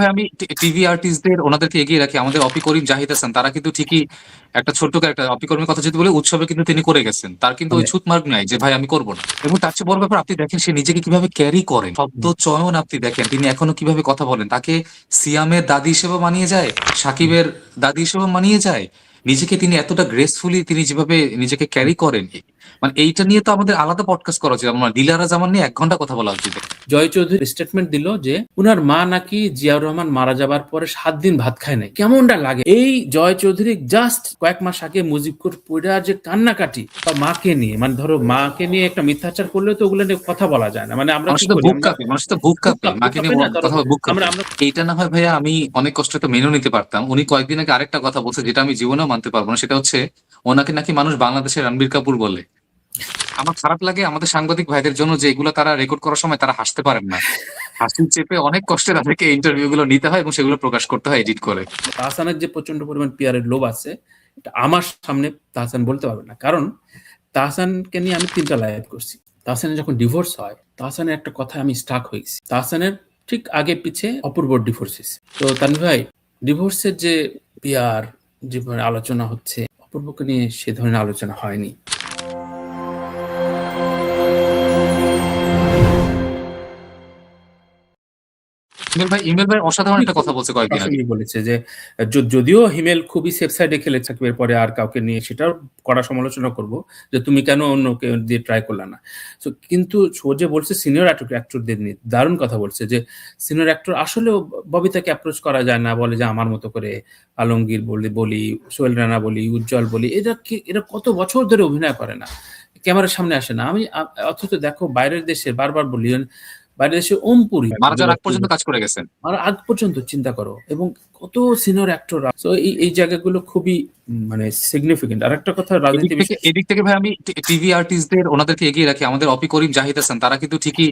ভাই আমি টিভি আর্টিস্টদের ওনাদেরকে এগিয়ে রাখি। আমাদের অপি করিম, জাহিদ হাসান তারা কিন্তু ঠিকই একটা ছোট্ট ক্যারেক্টার। অপি করিমের কথা যদি বলি, উৎসবে কিন্তু তিনি করে গেছেন। তার কিন্তু ওই মানে ছুঁত মার্ক নাই যে ভাই আমি করব না। এবং তার চেয়ে বড় ব্যাপার, আপনি দেখেন সে নিজেকে কিভাবে ক্যারি করেন, শব্দ হুম, চয়ন আপনি দেখেন, তিনি এখনো কিভাবে কথা বলেন। তাকে সিয়ামের দাদি হিসেবে মানিয়ে যায়, হুম। সাকিবের দাদি হিসেবে মানিয়ে যায়। নিজেকে তিনি এতটা গ্রেসফুলি তিনি যেভাবে নিজেকে ক্যারি করেন, মানে এইটা নিয়ে তো আমাদের আলাদা পডকাস্ট করা উচিত। আমার দিলারা জামান নিয়ে 1 ঘন্টা কথা বলা উচিত। জয় চৌধুরী স্টেটমেন্ট দিল যে উনার মা নাকি জিয়াউর রহমান মারা যাবার পরে 7 দিন ভাত খায় নাই। কেমনটা লাগে? এই জয় চৌধুরী জাস্ট কয়েক মাস আগে মুজিবপুর পইড়া যে কান্নাকাটি বা মাকে নিয়ে, মানে ধরো মাকে নিয়ে একটা মিথ্যাচার করলে তো ওগুলো নিয়ে কথা বলা যায় না। মানে আমরা কি মানুষের তো করি? বুক আমরা কাঁপে, মানুষের তো বুক বুক কাঁপে, কাঁপ বুক মাকে নিয়ে কাঁপে না? ধরো কথা বলে বুক আমরা কাঁপে। আমরা এইটা না হয় ভাইয়া আমি অনেক কষ্টে তো মেনেও নিতে পারতাম। উনি কয়েকদিন আগে আরেকটা কথা বলছে যেটা আমি জীবনেও মানতে পারবো না, সেটা হচ্ছে ওনাকে নাকি মানুষ বাংলাদেশের রণবীর কাপুর বলে। আমার খারাপ লাগে আমাদের সাংবাদিক ভাইদের জন্য যে এগুলো তারা রেকর্ড করার সময় তারা হাসতে পারেন না। হাসি চেপে অনেক কষ্টে তাদেরকে ইন্টারভিউ গুলো নিতে হয় এবং সেগুলো প্রকাশ করতে হয় এডিট করে। তাহসানের যে প্রচন্ড পরিমাণ পিয়ারের লোভ আছে, এটা আমার সামনে তাহসান বলতে পারবে না। কারণ তাহসানকে নিয়ে আমি 3টা লাইভ করছি। তাহসানের যখন ডিভোর্স হয়, তাহসানের একটা কথা আমি স্টাক হয়ে গেছি। তাহসানের ঠিক আগে পিছে অপূর্বর ডিভোর্স হয়েছে। তো তানভীর ভাই, ডিভোর্সের যে পিয়ার, যে আলোচনা হচ্ছে, অপূর্বকে নিয়ে সে ধরনের আলোচনা হয়নি। ইমেল ভাই অসাধারণ একটা কথা বলছে কয়েকদিন আগে। আসলেই বলেছে যে যদিও হিমেল খুবই সেফ সাইডে খেলে সাকিবের পরে আর কাউকে নিয়ে, সেটাও কড়া সমালোচনা করব যে তুমি কেন অন্য কেউ দিয়ে ট্রাই করলা না। তো কিন্তু ও যে বলছে সিনিয়র অ্যাক্টরদের নিয়ে দারুণ কথা বলছে যে সিনিয়র অ্যাক্টর আসলেও ববিতাকে অ্যাপ্রোচ করা যায় না, বলে যে আমার মতো করে আলমগীর বলি, সোহেল রানা বলি, উজ্জ্বল বলি, এরা কত বছর ধরে অভিনয় করে না, ক্যামেরার সামনে আসে না। অথচ দেখো বাইরের দেশে, বারবার বলি, বাইরের দেশে ওমপুরি মারা যাওয়ার আগ পর্যন্ত কাজ করে গেছেন। আর আগ পর্যন্ত চিন্তা করো, এবং কত সিনিয়র অ্যাক্টর। তো এই জায়গাগুলো খুবই মানে সিগনিফিকেন্ট। আর একটা কথা, এদিক রাজনীতি থেকে বিশেষ এদিক থেকে ভাই আমি টিভি আর্টিস্টদের ওনাদেরকে এগিয়ে রাখি। আমাদের অপি করিম, জাহিদ হাসান তারা কিন্তু ঠিকই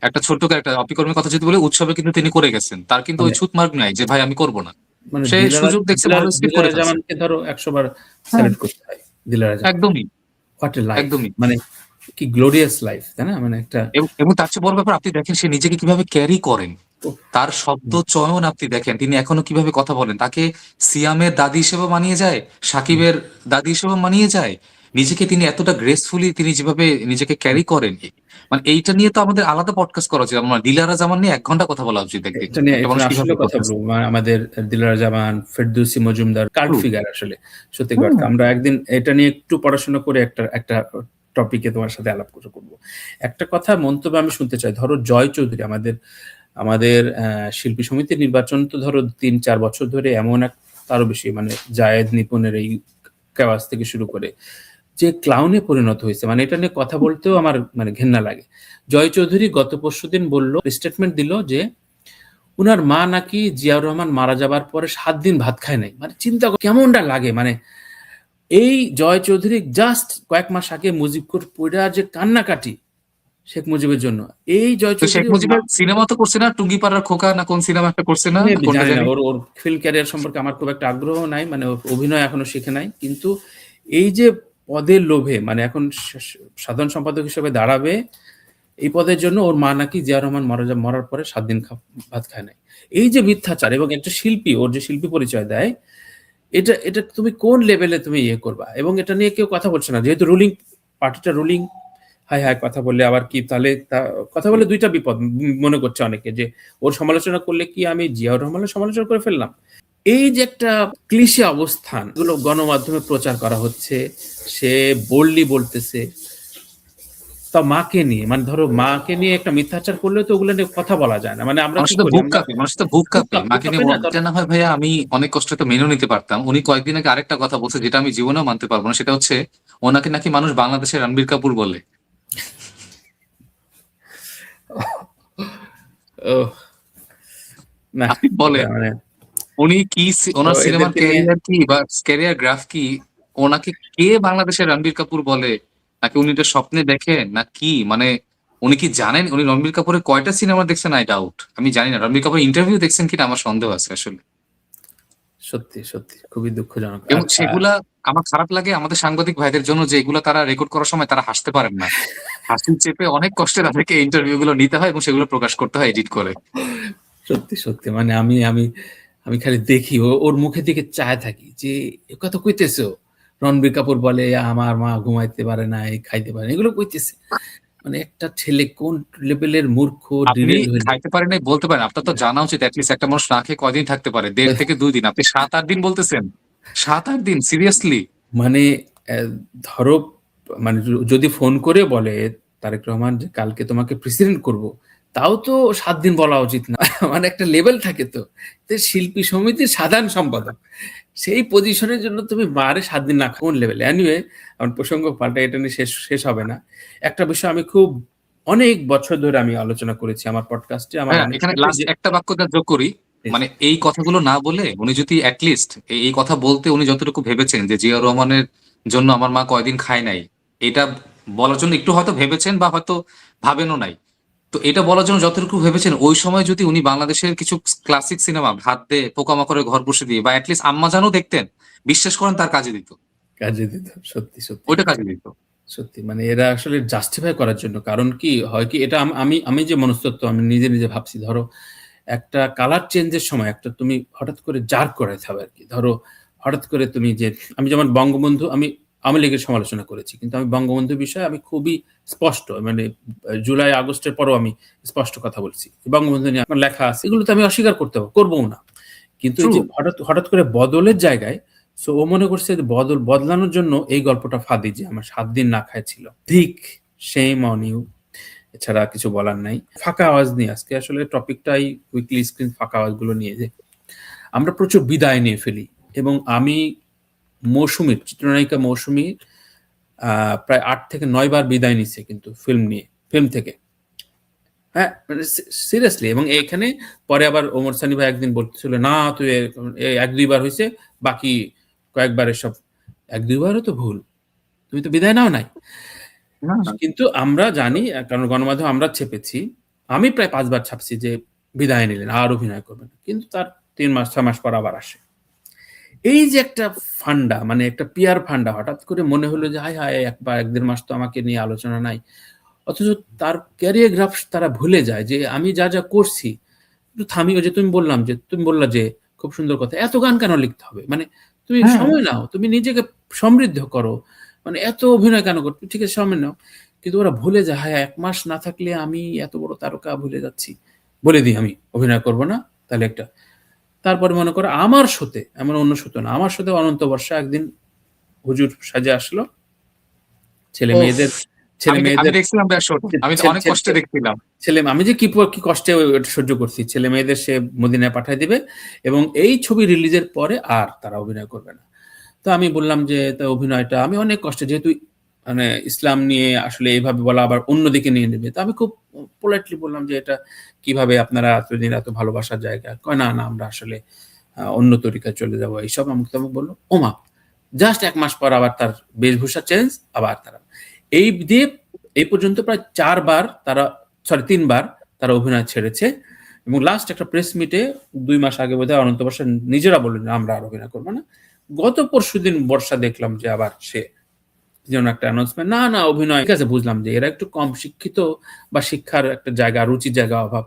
একটা ছোট্ট ক্যারেক্টার। অপি করিমের কথা যদি বলি, উৎসবে কিন্তু তিনি করে গেছেন। তার কিন্তু ওই মানে ছুঁত মার্ক নাই যে ভাই আমি করব না। মানে সে সুযোগ দেখছে, ভালো স্ক্রিপ্ট করে দিলারা ফেলছে। জামানকে ধরো 100 বার হ্যাঁ, স্যালুট করতে হয়। দিলারা জামান, একদমই, হোয়াট এ লাইফ! একদমই। মানে কি গ্লোরিয়াস লাইফ, তাই না? মানে একটা এবং তার চেয়ে বড় ব্যাপার, আপনি দেখেন সে নিজেকে কিভাবে ক্যারি করেন। উফ, তার শব্দ হুম, চয়ন আপনি দেখেন, তিনি এখনো কিভাবে কথা বলেন। তাকে সিয়ামের দাদি হিসেবে মানিয়ে যায়, হুম, সাকিবের দাদি হিসেবে মানিয়ে যায়। নিজেকে তিনি এতটা গ্রেসফুলি তিনি যেভাবে নিজেকে হুম। ক্যারি করেন, মানে এইটা নিয়ে তো আমাদের আলাদা পডকাস্ট করা উচিত। আমার দিলারা জামান নিয়ে 1 ঘন্টা কথা বলা উচিত একদিন, একটা এটা মানুষ নিয়ে আসলে কিভাবে কথা করতেছে। বলবো। আমাদের Dilara Zaman, Ferdousi Majumdar cult True. Figure আসলে, সত্যি হুম। কথা। আমরা একদিন এটা নিয়ে একটু পড়াশোনা করে একটা একটা টপিকে তোমার সাথে আলাপ করবো। একটা কথা মন্তব্য আমি শুনতে চাই। ধরো জয় চৌধুরী, আমাদের আমাদের শিল্পী সমিতির নির্বাচন তো ধরো 3-4 বছর ধরে এমন এক, তারও বেশি, মানে জায়েদ নিপুণের এই কেওয়াজ থেকে শুরু করে যে ক্লাউনে পরিণত হয়েছে, মানে এটা নিয়ে কথা বলতেও আমার মানে ঘেন্না লাগে। জয় চৌধুরী গত পরশুদিন বলল, স্টেটমেন্ট দিল যে উনার মা নাকি জিয়াউর রহমান মারা যাবার পরে 7 দিন ভাত খায় নাই। মানে চিন্তা করো কেমনটা লাগে? মানে এই জয় চৌধুরী জাস্ট কয়েক মাস আগে মুজিবপুর পইড়া যে কান্নাকাটি শেখ মুজিবের জন্য, এই জয় তো শেখ চৌধুরী ওর মা, মুজিবের সিনেমা তো করছে না, টুঙ্গিপাড়ার খোকা না কোন সিনেমা একটা করছে না, মেবি কোনটা জানি না, জানি। ওর ওর ফিল্ম ক্যারিয়ার সম্পর্কে আমার খুব একটা আগ্রহ নাই, মানে ওর অভিনয় এখনো শিখে নাই। কিন্তু এই যে পদের লোভে, মানে এখন সাধারণ সম্পাদক হিসেবে দাঁড়াবে, এই পদের জন্য ওর মা নাকি জিয়া রহমান মরার পরে 7 দিন ভাত খায় নাই। এই যে মিথ্যাচার, এবং একটা শিল্পী, ওর যে শিল্পী পরিচয় দেয়, এটা এটা তুমি কোন লেভেলে তুমি ইয়ে করবা? এবং এটা নিয়ে কেউ কথা বলছে না, যেহেতু রুলিং পার্টিটা রুলিং। হাই হাই কথা বললে আবার কি, তাহলে কথা বলে 2টা বিপদ মনে করছে অনেকে, যে ওর সমালোচনা করলে কি আমি জিয়াউর রহমানের সমালোচনা করে ফেললাম। এই যে একটা ক্লিশে অবস্থান, এগুলো গণমাধ্যমে প্রচার করা হচ্ছে, সে বোল্ডলি বলতেছে, তা মাকে নিয়ে, মানে ধরো মাকে নিয়ে একটা মিথ্যাচার করলে তো ওগুলো নিয়ে কথা বলা যায় না। মানে আমরা কি মানুষের তো করি? বুক আমরা কাঁপে, মানুষের তো বুক কাঁপে, বুক মাকে নিয়ে কাঁপে না? এটা না হয় ভাইয়া আমি অনেক কষ্টে তো মেনেও নিতে পারতাম। উনি কয়েকদিন আগে আরেকটা কথা বলছে যেটা আমি জীবনেও মানতে পারবো না, সেটা হচ্ছে ওনাকে নাকি মানুষ বাংলাদেশের রণবীর কাপুর বলে। ওহ, না, আপনি এটা বলেন মানে, উনি কি তো ওনার সিনেমার এদেরকে নিয়ে ক্যারিয়ার কি বা ক্যারিয়ার গ্রাফ কি, ওনাকে কে বাংলাদেশের রণবীর কাপুর বলে? নাকি উনি এটা স্বপ্নে দেখেন না কি, মানে উনি কি জানেন উনি রণবীর কাপুরের কয়টা সিনেমা দেখছেন? আই ডাউট, আমি জানি না। রণবীর কাপুর ইন্টারভিউ দেখছেন কিনা আমার সন্দেহ আছে আসলে। সত্যি সত্যি খুবই দুঃখজনক। এবং সেগুলা আমার খারাপ লাগে আমাদের সাংবাদিক ভাইদের জন্য যে এগুলো তারা রেকর্ড করার সময় তারা হাসতে পারেন না। হাসি চেপে অনেক কষ্টে তাদেরকে ইন্টারভিউ গুলো নিতে হয় এবং সেগুলো প্রকাশ করতে হয় এডিট করে। সত্যি সত্যি মানে আমি আমি আমি খালি দেখি ওর মুখের দিকে চায় থাকি যে এ কথা কইতেছো। রণবীর কাপুর বলে আমার মা ঘুমাইতে পারে না, এই খাইতে পারে না, এগুলো কইতেছে। মানে একটা ছেলে কোন লেভেলের মূর্খ আপনি ডিরেল হইল। খাইতে পারেন নাই বলতে পারেন, আপনার তো জানা উচিত অ্যাটলিস্ট একটা মানুষ না খেয়ে কয়দিন থাকতে পারে, ১.৫ থেকে ২ দিন। আপনি ৭-৮ দিন বলতেছেন, ৭-৮ দিন সিরিয়াসলি? মানে ধরো মানে যদি ফোন করে বলে তারেক রহমান যে কালকে তোমাকে প্রেসিডেন্ট করব, তাও তো ৭ দিন বলা উচিত না। মানে একটা লেভেল থাকে তো। শিল্পী সমিতির সাধারণ সম্পাদক, সেই পজিশনের জন্য তুমি মারে ৭ দিন না, কোন লেভেলে? এনিওয়ে, আমার প্রসঙ্গ পাল্টা, এটা নিয়ে শেষ শেষ হবে না। একটা বিষয় আমি খুব অনেক বছর ধরে আমি আলোচনা করেছি আমার পডকাস্টে, আমার হ্যাঁ, অনেক এখানে ক্ষেত্রে লাস্ট যে একটা বাক্য যা যোগ করি, মানে এই কথাগুলো না বলে উনি যদি অ্যাটলিস্ট এই কথা বলতে উনি যতটুকু ভেবেছেন যে জিয়াউর রহমানের জন্য আমার মা কয়দিন খায় নাই, এটা বলার জন্য একটু হয়তো ভেবেছেন বা হয়তো ভাবেনও নাই। তো এটা বলার জন্য যতটুকু ভেবেছেন, ওই সময় যদি উনি বাংলাদেশের কিছু ক্লাসিক সিনেমা ভাত দিয়ে পোকামাকড়ের ঘর বসে দিয়ে বা অ্যাটলিস্ট আম্মাজানও দেখতেন, বিশ্বাস করেন তার কাজে দিত, কাজে দিত। সত্যি সত্যি ওইটা কাজে দিত। সত্যি মানে এরা আসলে জাস্টিফাই করার জন্য, কারণ কি হয় কি, এটা আমি আমি যে মনস্তত্ত্ব আমি নিজে নিজে ভাবছি, ধরো একটা কালার চেঞ্জের সময় একটা তুমি হঠাৎ করে জার্ক করাইতে হবে আর কি। ধরো হঠাৎ করে তুমি যে, আমি যেমন বঙ্গবন্ধু, আমি আওয়ামী লীগের সমালোচনা করেছি, কিন্তু আমি বঙ্গবন্ধুর বিষয়ে আমি খুবই স্পষ্ট, মানে জুলাই আগস্টের পরও আমি স্পষ্ট কথা বলছি। বঙ্গবন্ধু নিয়ে আমার লেখা আছে, এগুলো তো আমি অস্বীকার করবো না। কিন্তু এই ট্রু। যে হঠাৎ হঠাৎ করে বদলের জায়গায়, সো ও মনে করছে যে বদলানোর জন্য এই গল্পটা ফাঁদি, যে আমার ৭ দিন না খাইছিল। ঠিক, শেম অন ইউ, এছাড়া কিছু বলার নাই। ফাঁকা আওয়াজ নিয়ে আজকে আসলে টপিকটাই উইকলি স্ক্রিন ফাঁকা আওয়াজগুলো নিয়ে, যে আমরা প্রচুর বিদায় নিয়ে ফেলি। এবং আমি মৌসুমীর চিত্রনায়িকা মৌসুমী প্রায় ৮ থেকে ৯ বার বিদায় নিচ্ছে কিন্তু ফিল্ম থেকে। হ্যাঁ, মানে সিরিয়াসলি। এবং এখানে পরে আবার ওমর সানি ভাই একদিন বলতেছিল, না তুই ১-২ বার হয়েছে, বাকি কয়েকবার এসব। ১-২ বারও তো ভুল, তুমি তো বিদায় নাও নাই। না, না। কিন্তু আমরা জানি, কারণ গণমাধ্যমে আমরা ছেপেছি, আমি প্রায় ৫ বার ছাপছি যে বিদায় নিলেন, আর অভিনয় করবেন। কিন্তু তার ৩ মাস ৬ মাস পর আবার আসে। এই যে একটা ফান্ডা, মানে একটা পিয়ার ফান্ডা, হঠাৎ করে মনে হলো যে হায় হায়, একবার ১-১.৫ মাস তো আমাকে নিয়ে আলোচনা নাই। অথচ তার ক্যারিওগ্রাফ তারা ভুলে যায় যে আমি যা যা করছি। একটু থামি, ওই যে তুমি বললা যে খুব সুন্দর কথা, এত গান কেন লিখতে হবে? মানে তুমি হ্যাঁ, সময় নাও, তুমি নিজেকে সমৃদ্ধ করো। মানে এত অভিনয় কেন করো? ঠিক আছে, সময় নাও। কিন্তু ওরা ভুলে যায়, হ্যাঁ ১ মাস না থাকলে আমি এত বড় তারকা ভুলে যাচ্ছি। বলে দিই আমি অভিনয় করব না। তাহলে একটা, তারপরে মনে করো আমার শোতে, এমন অন্য শোতে না, আমার সাথে অনন্ত বর্ষা একদিন হুজুর সাজে আসলো। ছেলে ওফ! মেয়েদের ছেলে আমি মেয়েদের দেখছিলাম ভাইয়া শোটা। আমি তো ছে- অনেক ছে- কষ্টে দেখছিলাম। ছেলে, আমি যে কি কষ্টে ওটা সহ্য করছি। ছেলে মেয়েদের সে মদিনায় পাঠায় দিবে, এবং এই ছবি রিলিজের পরে আর তারা অভিনয় করবে না। তো আমি বললাম যে তা অভিনয়টা আমি অনেক কষ্টে, যেহেতু মানে ইসলাম নিয়ে আসলে এইভাবে বলা আবার অন্যদিকে নিয়ে নেবে, তো আমি খুব পোলাইটলি বললাম যে এটা কিভাবে আপনারা এতদিন এত ভালোবাসার জায়গা। কয় না না, আমরা আসলে অন্য তরিকায় চলে যাবো এইসব। আমাকে তখন বললো ওমা, জাস্ট ১ মাস পর আবার তার বেশভূষা চেঞ্জ, আবার তারা এই দিয়ে এই পর্যন্ত প্রায় ৪ বার তারা, সরি ৩ বার তারা অভিনয় ছেড়েছে। এবং লাস্ট একটা প্রেস মিটে ২ মাস আগে বোধহয় অনন্ত বর্ষা নিজেরা বললেন আমরা আর অভিনয় করবো না। গত পরশুদিন বর্ষা দেখলাম যে আবার সে যেন একটা অ্যানাউন্সমেন্ট, না না অভিনয়। ঠিক আছে, বুঝলাম যে এরা একটু কম শিক্ষিত, বা শিক্ষার একটা জায়গা, রুচির জায়গা অভাব।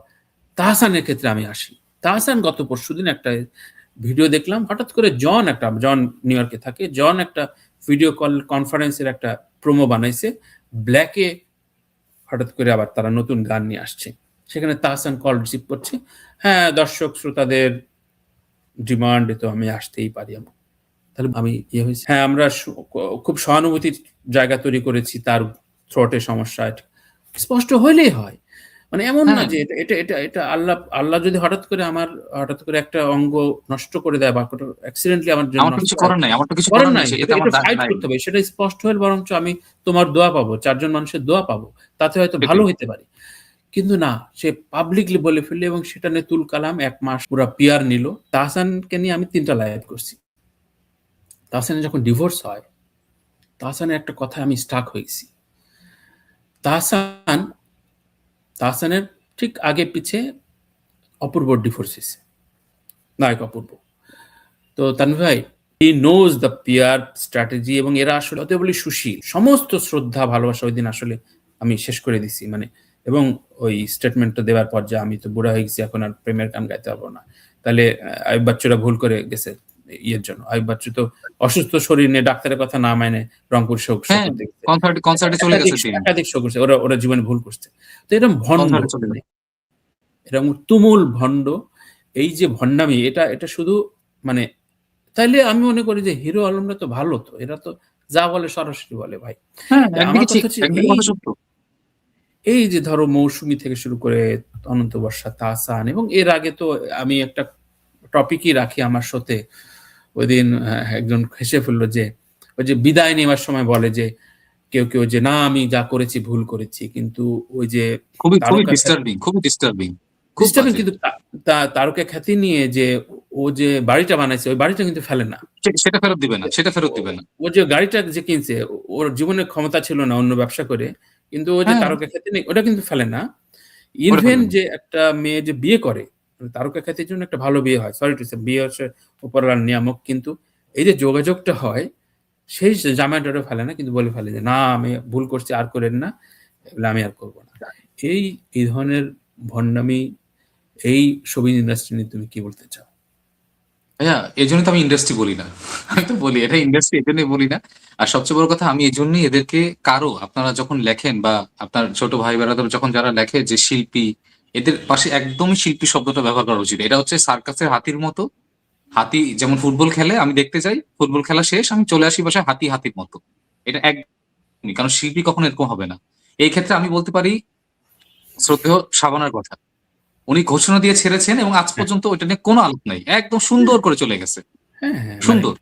তাহসানের ক্ষেত্রে আমি আসি। তাহসান গত পরশুদিন একটা ভিডিও দেখলাম, হঠাৎ করে জন নিউ ইয়র্কে থাকে, জন একটা ভিডিও কনফারেন্সের একটা প্রোমো বানাইছে ব্ল্যাকে। হঠাৎ করে আবার তারা নতুন গান নিয়ে আসছে, সেখানে তাহসান কল রিসিভ করছে, হ্যাঁ দর্শক শ্রোতাদের ডিমান্ডে তো আমি আসতেই পারি। তাহলে আমি ইয়ে হয়েছি, হ্যাঁ আমরা খুব সহানুভূতির জায়গা তৈরি করেছি তার থ্রোটের সমস্যা। স্পষ্ট হইলেই হয়, মানে এমন না হ্যাঁ, যে এটা এটা এটা আল্লাহ আল্লাহ যদি হঠাৎ করে একটা অঙ্গ নষ্ট করে দেয়, বা অ্যাক্সিডেন্টলি আমার জন্য আমার তো নষ্ট কিছু হয়, করার নাই। আমার তো কিছু করেন করার নাই। নাই, এতে আমার এটা দায় ফাইট নাই। করতে হবে, সেটা স্পষ্ট হলে বরঞ্চ আমি তোমার দোয়া পাবো, ৪ জন মানুষের দোয়া পাবো, তাতে হয়তো ভালো সেটাই। হইতে পারি। কিন্তু না, সে পাবলিকলি বলে ফেললে, এবং সেটা নিয়ে তুল কালাম ১ মাস পুরা পিয়ার নিল। তাহসানকে নিয়ে আমি ৩টা লাইভ করছি। তাহসানের যখন ডিভোর্স হয়, তাহসানের একটা কথায় আমি স্টাক হয়ে গেছি। তাহসান তাহসানের ঠিক আগে পিছে অপূর্ব ডিভোর্স হয়েছে, নায়ক অপূর্ব। তো তানভীর ভাই, he knows the peer strategy, এবং এরা আসলে অতএব বলি সুশীল। সমস্ত শ্রদ্ধা ভালোবাসা ওই দিন আসলে আমি শেষ করে দিছি। মানে এবং ওই স্টেটমেন্টটা দেওয়ার পর যে আমি তো বুড়া হয়ে গেছি, এখন আর প্রেমের গান গাইতে পারবো না। তাহলে আইয়ুব বাচ্চুরা ভুল করে গেছে ইয়ের জন্য। আইয়ুব বাচ্চু তো অসুস্থ শরীর নিয়ে ডাক্তারের কথা না মেনে রংপুর শো হ্যাঁ, করতে গেছে। কনসার্টে চলে একাধিক গেছে তিনি। একাধিক শো করছে। ওরা জীবনে ভুল করছে। তো এরকম ভণ্ড, কনসার্টে চলে মানে গেছে। এরকম তুমুল ভণ্ড। এই যে ভণ্ডামি, এটা শুধু মানে, তাইলে আমি মনে করি যে হিরো আলমরা তো ভালো, তো এরা তো যা বলে সরাসরি বলে ভাই। হ্যাঁ, আমার একদিকে কথা ঠিক, হচ্ছে একদিকে এই কথা সত্য। এই যে ধরো মৌসুমী থেকে শুরু করে অনন্ত বর্ষা, তাহসান, এবং এর আগে তো আমি একটা টপিকই রাখি আমার শোতে। ওইদিন একজন হেসে ফেললো যে ওই যে বিদায় নেওয়ার সময় বলে যে কেউ যে না আমি যা করেছি ভুল করেছি, কিন্তু ওই যে খুবই তারকা খ্যাতি, ডিস্টার্বিং, খুবই ডিস্টার্বিং, খুব ডিস্টার্বিং, বাজে। কিন্তু তারকা খ্যাতি নিয়ে যে ও যে বাড়িটা বানাইছে, ওই বাড়িটা কিন্তু ফেলে না। সেটা ফেরত দিবে না, সেটা ফেরত দিবে না। ও যে গাড়িটা যে কিনছে, ওর জীবনে ক্ষমতা ছিল না অন্য ব্যবসা করে, কিন্তু ও যে হ্যাঁ, তারকা খ্যাতি নেই ওটা কিন্তু ফেলে না। ওটা ইভেন ফেলবে না। যে একটা মেয়ে যে বিয়ে করে, তারকা খ্যাতির জন্য একটা ভালো বিয়ে হয়, সরি টু সে, বিয়ে হচ্ছে উপরওয়ালার নিয়ামক, কিন্তু এই যে যোগাযোগটা হয়, সেই জামাইটারও ফেলে না, কিন্তু বলে ফেলে যে না আমি ভুল করছি, আর করেন না, এগুলো আমি আর করবো না। এই ধরনের ভণ্ডামি এই শোবিজ ইন্ডাস্ট্রি নিয়ে তুমি কি বলতে চাও? ভাইয়া, এই জন্যই তো আমি ইন্ডাস্ট্রি বলি না। আমি তো বলি এটা ইন্ডাস্ট্রি, এই জন্যই বলি না। আর সবচেয়ে বড় কথা, আমি এই জন্যই এদেরকে, কারো আপনারা যখন লেখেন বা আপনার ছোট ভাই বেড়াদের যখন যারা লেখে যে শিল্পী, এদের পাশে একদমই শিল্পী শব্দটা ব্যবহার করা উচিত। এটা হচ্ছে সার্কাসের হাতির মতো। হাতি যেমন ফুটবল খেলে, আমি দেখতে যাই, ফুটবল খেলা শেষ, আমি চলে আসি বাসায়, হাতির মতো। এটা একদমই, কারণ শিল্পী কখনো এরকম হবে না। এই ক্ষেত্রে আমি বলতে পারি শ্রদ্ধেয় শাবানার কথা। উনি ঘোষণা দিয়ে ছেড়েছেন এবং আজ হ্যাঁ, পর্যন্ত ওইটা নিয়ে কোনো আলোচনা নেই, একদম সুন্দর করে চলে গেছে। হ্যাঁ, হ্যাঁ, মানে সুন্দর।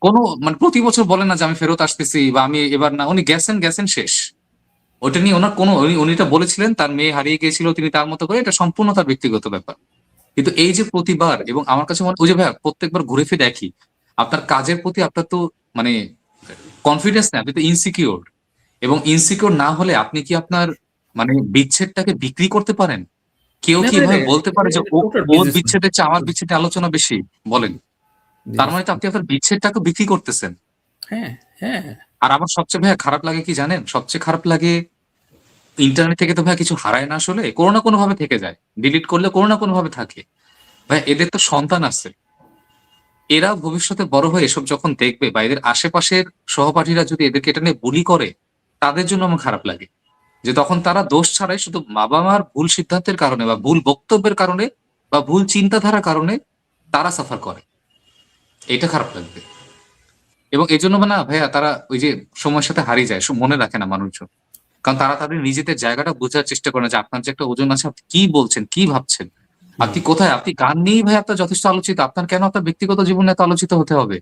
কোনো মানে প্রতি বছর বলেন না যে আমি ফেরত আসতেছি বা আমি এবার না, উনি গেছেন শেষ। ওটা নিয়ে ওনার কোনো, উনি এটা বলেছিলেন, তার মেয়ে হারিয়ে গিয়েছিল, তিনি তার মতো করে, এটা সম্পূর্ণ তার ব্যক্তিগত ব্যাপার। কিন্তু এই যে প্রতিবার, এবং আমার কাছে মনে, ওই যে ভাইয়া প্রত্যেকবার ঘুরে ফিরে দেখি, আপনার কাজের প্রতি আপনার তো মানে কনফিডেন্স নেই, আপনি তো ইনসিকিউর। এবং ইনসিকিউর না হলে আপনি কি আপনার মানে বিচ্ছেদটাকে বিক্রি করতে পারেন? কেউ না, কি না, এভাবে বলতে পারে যে টোটাল ওর বিজনেসম্যান। বিচ্ছেদের চেয়ে আমার বিচ্ছেদে আলোচনা বেশি? বলেন। তার মানে তো বিজনেসম্যান। আপনি আপনার বিচ্ছেদটাকে বিক্রি করতেছেন। হ্যাঁ, হ্যাঁ, আর আমার সবচেয়ে ভাইয়া খারাপ লাগে কি জানেন? সবচেয়ে খারাপ লাগে, ইন্টারনেট থেকে তো ভাইয়া কিছু হারায় না আসলে। কোনো না কোনো ভাবে থেকে যায়। ডিলিট করলে কোনো না কোনো ভাবে থাকে। ভাই এদের তো সন্তান আছে। এরা ভবিষ্যতে বড় হয়ে এসব যখন দেখবে বা এদের আশেপাশের সহপাঠীরা যদি এদেরকে এটা নিয়ে বুলি করে, তাদের জন্য আমার খারাপ লাগে। যে তখন তারা দোষ ছাড়াই শুধু বাবা-মার ভুল সিদ্ধান্তের কারণে বা ভুল বক্তব্যের কারণে বা ভুল চিন্তাধারার কারণে তারা সাফার করে। এটা খারাপ লাগবে। এবং এজন্য না ভাইয়া, তারা ওই যে সময়ের সাথে হারিয়ে যায়, মনে রাখে না মানুষজন। কারণ তারা তাদের নিজেদের জায়গাটা বোঝার চেষ্টা করে না যে আপনার যে একটা ওজন আছে, আপনি কি বলছেন, কি ভাবছেন, হুম, আপনি কোথায়, আপনি গান নিয়েই ভাই আপনার যথেষ্ট আলোচিত, আপনার কেন আপনার ব্যক্তিগত জীবনে এত আলোচিত হতে হবে?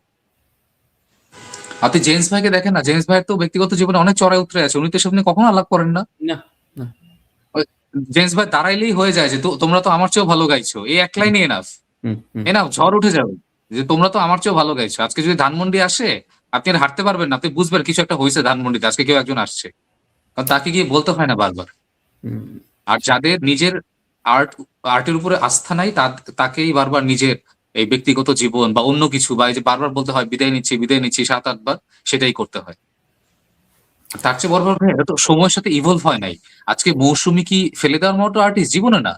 আপনি জেমস ভাইকে দেখেন না, জেমস ভাইয়ের তো ব্যক্তিগত জীবনে অনেক চড়াই উতরে আছে, উনি তো এসব নিয়ে কখনো আলাপ করেন না। না, না, ওই জেমস ভাই দাঁড়াইলেই হয়ে যায় যে তোমরা তো আমার চেয়েও ভালো গাইছো, এই এক হুম, লাইনে এনাফ। হুম, হুম, এনাফ, ঝড় উঠে যাবে যে তোমরা তো আমার চেয়েও ভালো গাইছো। আজকে যদি ধানমন্ডি আসে, আপনি আর হাঁটতে পারবেন না, আপনি বুঝবেন কিছু একটা হয়েছে ধানমন্ডিতে, আজকে কেউ একজন আসছে। কারণ তাকে গিয়ে বলতে হয় না বারবার। হুম, আর যাদের নিজের আর্ট আর্টের উপরে আস্থা নাই, তাকেই বারবার নিজের এই ব্যক্তিগত জীবন বা অন্য কিছু, বা এই যে বারবার বলতে হয় বিদায় নিচ্ছি ৭-৮ বার, সেটাই করতে হয়। তার চেয়ে বড় ভাই, এটা তো সময়ের সাথে ইভলভ হয় নাই। আজকে মৌসুমী কি ফেলে দেওয়ার মতো আর্টিস্ট? জীবনে না।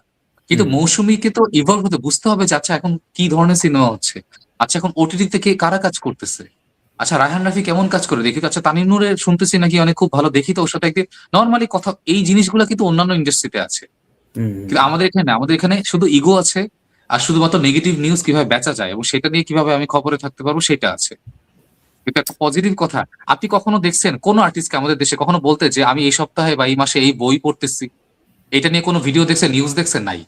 কিন্তু হুম, মৌসুমীকে তো ইভলভ হতে বুঝতে হবে যে আচ্ছা এখন কি ধরনের সিনেমা হচ্ছে, আচ্ছা এখন ওটিটি তে কারা কাজ করতেছে, আচ্ছা রায়হান রাফি কেমন কাজ করে দেখি তো, আচ্ছা তামিম নূরের শুনতেছি নাকি অনেক খুব ভালো, দেখি তো ওর সাথে একদিন নর্মালি কথা। এই জিনিসগুলো কিন্তু অন্যান্য ইন্ডাস্ট্রিতে আছে, কিন্তু হুম, আমাদের এখানে না। আমাদের এখানে শুধু ইগো আছে, আর শুধুমাত্র নেগেটিভ নিউজ কিভাবে বেচা যায় এবং সেটা নিয়ে কিভাবে আমি খবরে থাকতে পারবো সেটা আছে। এটা একটা পজিটিভ কথা। আপনি কখনো দেখছেন কোন আর্টিস্টকে আমাদের দেশে কখনো বলতে যে আমি এই সপ্তাহে বা এই মাসে এই বই পড়তেছি? এটা নিয়ে কোনো ভিডিও দেখছেন, নিউজ দেখছেন? নাই।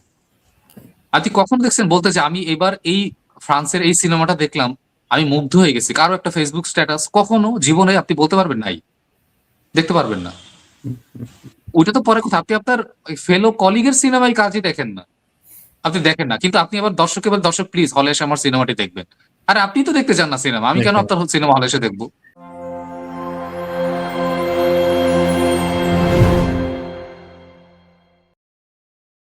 আপনি কখনো দেখছেন বলতে যে আমি এবার এই ফ্রান্সের এই সিনেমাটা দেখলাম, আমি মুগ্ধ হয়ে গেছি? কারো একটা ফেসবুক স্ট্যাটাস কখনো জীবনে আপনি বলতে পারবেন? নাই, দেখতে পারবেন না। হুম, ওইটা তো পরে কথা, আপনি আপনার ফেলো কলিগের সিনেমায় কাজই দেখেন না, আপনি দেখেন না, কিন্তু আপনি আবার দর্শক প্লিজ হলে এসে আমার সিনেমাটি দেখবেন। আরে আপনি তো দেখতে চান না সিনেমা, আমি কেন দেখেন। আপনার সিনেমা হলে এসে দেখবো?